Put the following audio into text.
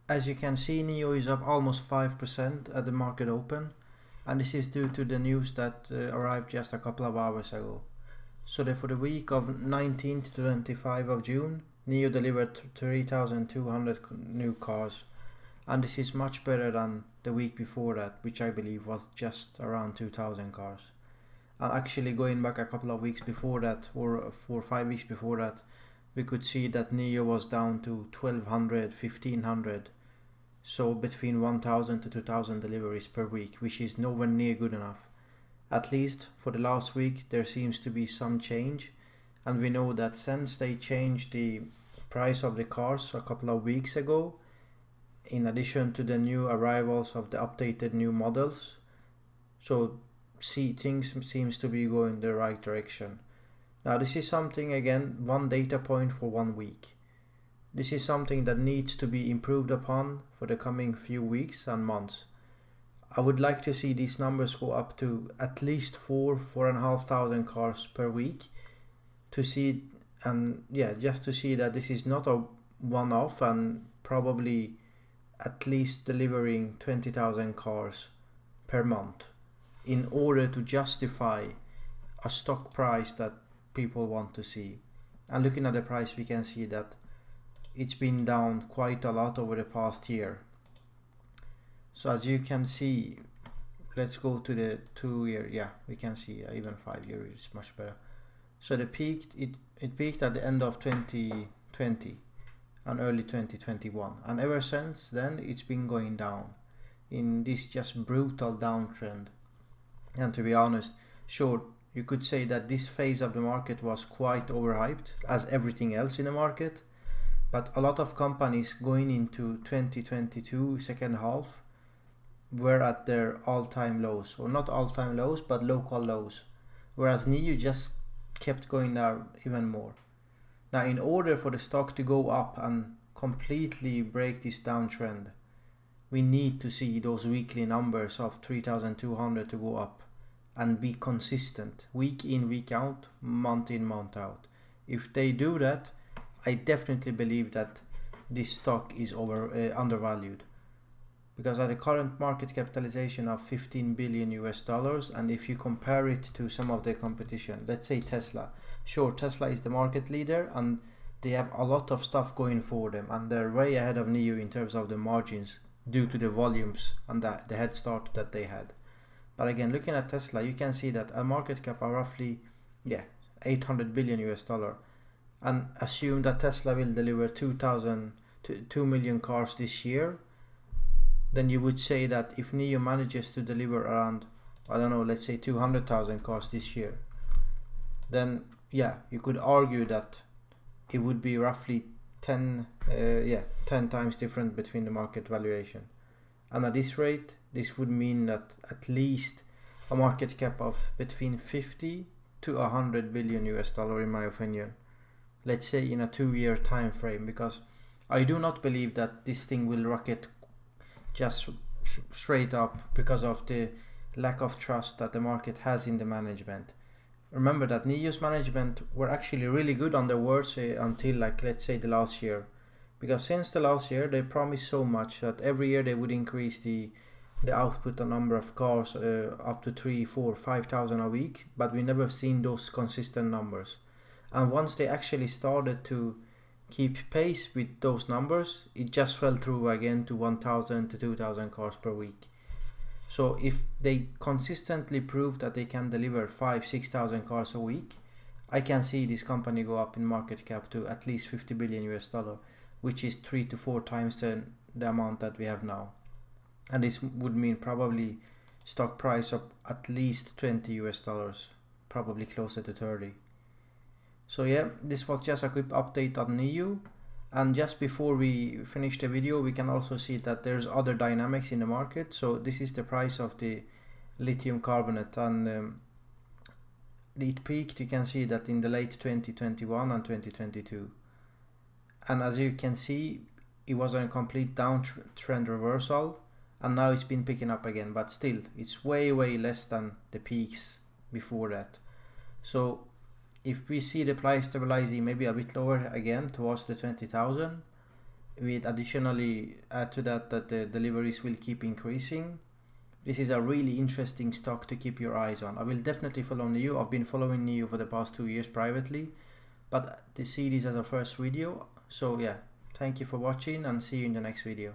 As you can see, NIO is up almost 5% at the market open, and this is due to the news that arrived just a couple of hours ago. So for the week of 19 to 25 of June, NIO delivered 3,200 new cars, and this is much better than the week before that, which I believe was just around 2,000 cars. And actually going back a couple of weeks before that, or 4 or 5 weeks before that, we could see that NIO was down to 1,200, 1,500. So between 1,000 to 2,000 deliveries per week, which is nowhere near good enough. At least for the last week there seems to be some change, and we know that since they changed the price of the cars a couple of weeks ago, in addition to the new arrivals of the updated new models, so things seems to be going the right direction. Now this is something, again, one data point for 1 week. This is something that needs to be improved upon for the coming few weeks and months. I would like to see these numbers go up to at least 4,500 cars per week to see, and just to see that this is not a one-off, and probably at least delivering 20,000 cars per month in order to justify a stock price that people want to see. And looking at the price, we can see that it's been down quite a lot over the past year. So as you can see, let's go to the 2-year. We can see even 5-year is much better. So it peaked at the end of 2020 and early 2021, and ever since then it's been going down in this just brutal downtrend. And to be honest, sure, you could say that this phase of the market was quite overhyped, as everything else in the market, but a lot of companies going into 2022 second half were at their all-time lows, or not all-time lows, but local lows, whereas NIO just kept going down even more. Now, in order for the stock to go up and completely break this downtrend, we need to see those weekly numbers of 3,200 to go up and be consistent week in, week out, month in, month out. If they do that, I definitely believe that this stock is undervalued, because at the current market capitalization of $15 billion US, and if you compare it to some of the competition, let's say Tesla. Sure, Tesla is the market leader and they have a lot of stuff going for them, and they're way ahead of NIO in terms of the margins due to the volumes and the head start that they had. But again, looking at Tesla, you can see that a market cap of roughly $800 billion US, and assume that Tesla will deliver 2 million cars this year, then you would say that if NIO manages to deliver around, I don't know, let's say 200,000 cars this year, then you could argue that it would be roughly 10 times different between the market valuation. And at this rate, this would mean that at least a market cap of between 50 to 100 billion US dollar, in my opinion, let's say in a 2-year time frame, because I do not believe that this thing will rocket just straight up because of the lack of trust that the market has in the management. Remember that NIO's management were actually really good on their words until, like, let's say the last year, because since the last year they promised so much that every year they would increase the output, the number of cars up to 3, 4, 5,000 a week, but we never seen those consistent numbers. And once they actually started to keep pace with those numbers, it just fell through again to 1,000 to 2,000 cars per week. So if they consistently prove that they can deliver 5,000-6,000 cars a week, I can see this company go up in market cap to at least $50 billion US, which is 3 to 4 times the amount that we have now. And this would mean probably stock price of at least $20 US, probably closer to 30. So this was just a quick update on NIO. And just before we finish the video, we can also see that there's other dynamics in the market. So this is the price of the lithium carbonate, and it peaked, you can see that in the late 2021 and 2022. And as you can see, it was a complete downtrend reversal, and now it's been picking up again, but still it's way less than the peaks before that. So if we see the price stabilizing maybe a bit lower again towards the 20,000, We'd additionally add to that the deliveries will keep increasing. This is a really interesting stock to keep your eyes on. I will definitely follow NIO. I've been following NIO for the past 2 years privately, but to see this as a first video. So yeah, thank you for watching and see you in the next video.